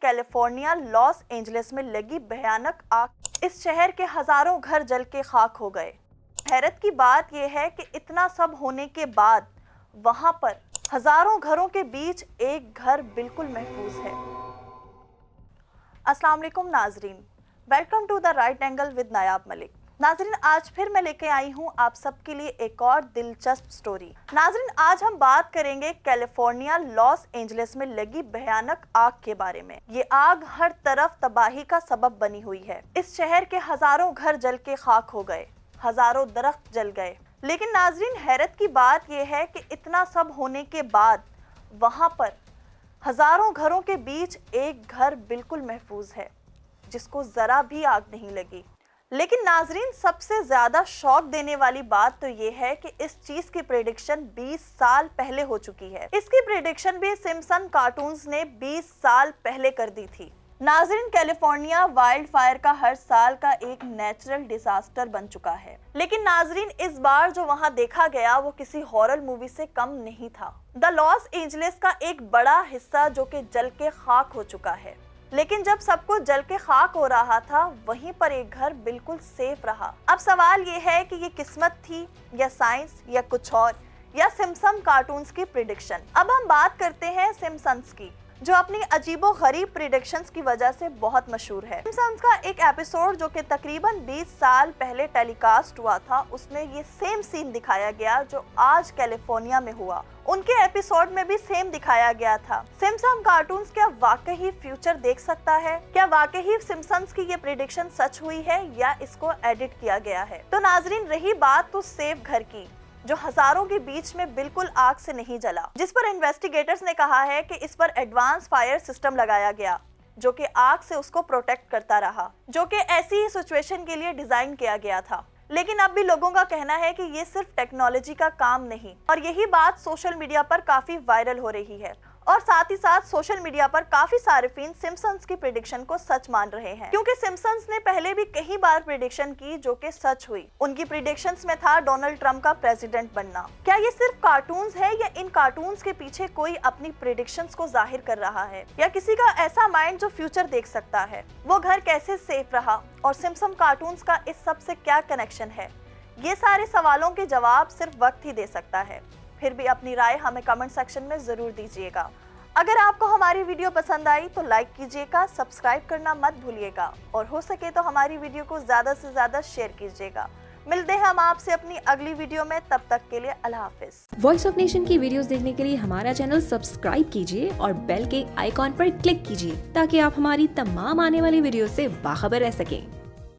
California Los Angeles में लगी भयानक आग। इस शहर के हजारों घर जल के खाक हो गए। हैरत की बात यह है कि इतना सब होने के बाद वहां पर हजारों घरों के बीच एक घर बिल्कुल महफूज है। अस्सलाम वालेकुम नाजरीन, welcome to the right angle with Nayab Malik. नाजरीन, आज फिर मैं लेके आई हूँ आप सबके लिए एक और दिलचस्प स्टोरी। नाजरीन, आज हम बात करेंगे कैलिफोर्निया लॉस एंजलिस में लगी भयानक आग के बारे में। ये आग हर तरफ तबाही का सबब बनी हुई है। इस शहर के हजारों घर जल के खाक हो गए, हजारों दरख्त जल गए। लेकिन नाजरीन, हैरत की बात यह है कि इतना सब होने के बाद वहां पर हजारों घरों के बीच एक घर बिल्कुल महफूज है, जिसको जरा भी आग नहीं लगी। लेकिन नाजरीन, सबसे ज्यादा शौक देने वाली बात तो ये है कि इस चीज की प्रेडिक्शन 20 साल पहले हो चुकी है। इसकी प्रेडिक्शन भी सिम्पसन कार्टून्स ने 20 साल पहले कर दी थी। नाजरीन, कैलिफोर्निया वाइल्ड फायर का हर साल का एक नेचुरल डिजास्टर बन चुका है। लेकिन नाजरीन, इस बार जो वहां देखा गया वो किसी हॉरर मूवी से कम नहीं था। द लॉस एंजलिस का एक बड़ा हिस्सा जो कि जल के खाक हो चुका है। लेकिन जब सब कुछ जल के खाक हो रहा था, वहीं पर एक घर बिल्कुल सेफ रहा। अब सवाल ये है कि ये किस्मत थी या साइंस या कुछ और, या सिम्पसन कार्टून्स की प्रिडिक्शन। अब हम बात करते हैं सिम्पसन्स की, जो अपनी अजीबो गरीब प्रिडिक्शंस की वजह से बहुत मशहूर है। सिम्पसन्स का एक एपिसोड जो कि तकरीबन 20 साल पहले टेलीकास्ट हुआ था, उसमें ये सेम सीन दिखाया गया जो आज कैलिफोर्निया में हुआ। उनके एपिसोड में भी सेम दिखाया गया था। सिम्पसन कार्टून्स क्या वाकई फ्यूचर देख सकता है? क्या वाकई सिम्पसन्स की ये प्रिडिक्शन सच हुई है या इसको एडिट किया गया है? तो नाजरीन, रही बात तो सेफ घर की, जो हजारों के बीच में बिल्कुल आग से नहीं जला, जिस पर इन्वेस्टिगेटर्स ने कहा है कि इस पर एडवांस फायर सिस्टम लगाया गया जो कि आग से उसको प्रोटेक्ट करता रहा, जो कि ऐसी ही सिचुएशन के लिए डिजाइन किया गया था। लेकिन अब भी लोगों का कहना है कि ये सिर्फ टेक्नोलॉजी का काम नहीं, और यही बात सोशल मीडिया पर काफी वायरल हो रही है। और साथ ही साथ सोशल मीडिया पर काफी सारिफीन सिम्पसन्स की प्रेडिक्शन को सच मान रहे हैं, क्योंकि सिम्पसन्स ने पहले भी कई बार प्रेडिक्शन की जो कि सच हुई। उनकी प्रेडिक्शंस में था डोनाल्ड ट्रंप का प्रेसिडेंट बनना। क्या ये सिर्फ कार्टून्स है या इन कार्टून्स के पीछे कोई अपनी प्रेडिक्शंस को जाहिर कर रहा है, या किसी का ऐसा माइंड जो फ्यूचर देख सकता है? वो घर कैसे सेफ रहा और सिम्पसन कार्टून्स का इस सब से क्या कनेक्शन है? ये सारे सवालों के जवाब सिर्फ वक्त ही दे सकता है। फिर भी अपनी राय हमें कमेंट सेक्शन में जरूर दीजिएगा। अगर आपको हमारी वीडियो पसंद आई तो लाइक कीजिएगा, सब्सक्राइब करना मत भूलिएगा, और हो सके तो हमारी वीडियो को ज्यादा से ज्यादा शेयर कीजिएगा। मिलते हैं हम आपसे अपनी अगली वीडियो में, तब तक के लिए अल्लाह हाफिज। वॉइस ऑफ नेशन की वीडियोस देखने के लिए हमारा चैनल सब्सक्राइब कीजिए और बेल के आइकॉन पर क्लिक कीजिए, ताकि आप हमारी तमाम आने वाली वीडियो से बाखबर रह सकें।